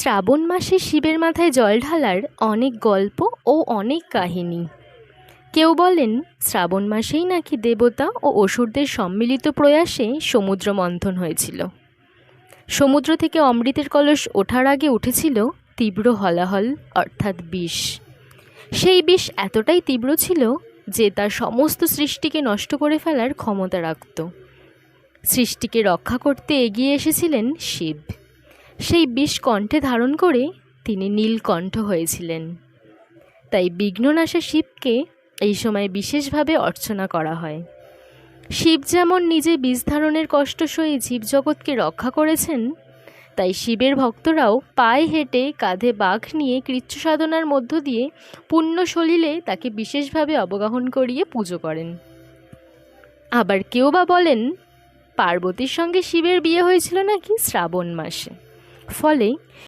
শ্রাবণ মাসে শিবের মাথায় জল ঢালার অনেক গল্প ও অনেক কাহিনী। কেউ বলেন শ্রাবণ মাসেই নাকি দেবতা ও অসুরদের সম্মিলিত প্রয়াসে সমুদ্র মন্থন হয়েছিল। সমুদ্র থেকে অমৃতের কলস ওঠার আগে উঠেছিল তীব্র হলাহল, অর্থাৎ বিষ। সেই বিষ এতটাই তীব্র ছিল যে তার সমস্ত সৃষ্টিকে নষ্ট করে ফেলার ক্ষমতা রাখত। সৃষ্টিকে রক্ষা করতে এগিয়ে এসেছিলেন শিব। সেই বিষ কণ্ঠে ধারণ করে তিনি নীলকণ্ঠ হয়েছিলেন। তাই বিঘ্ননাশা শিবকে এই সময় বিশেষভাবে অর্চনা করা হয়। শিব যেমন নিজে বিষ ধারণের কষ্ট সয়ে জীবজগৎকে রক্ষা করেছেন, তাই শিবের ভক্তরাও পায়ে হেঁটে কাঁধে বাঘ নিয়ে কৃচ্ছ সাধনার মধ্য দিয়ে পুণ্য সলিলে তাকে বিশেষভাবে অবগাহন করিয়ে পুজো করেন। আবার কেউ বা বলেন পার্বতীর সঙ্গে শিবের বিয়ে হয়েছিল নাকি শ্রাবণ মাসে, ফলে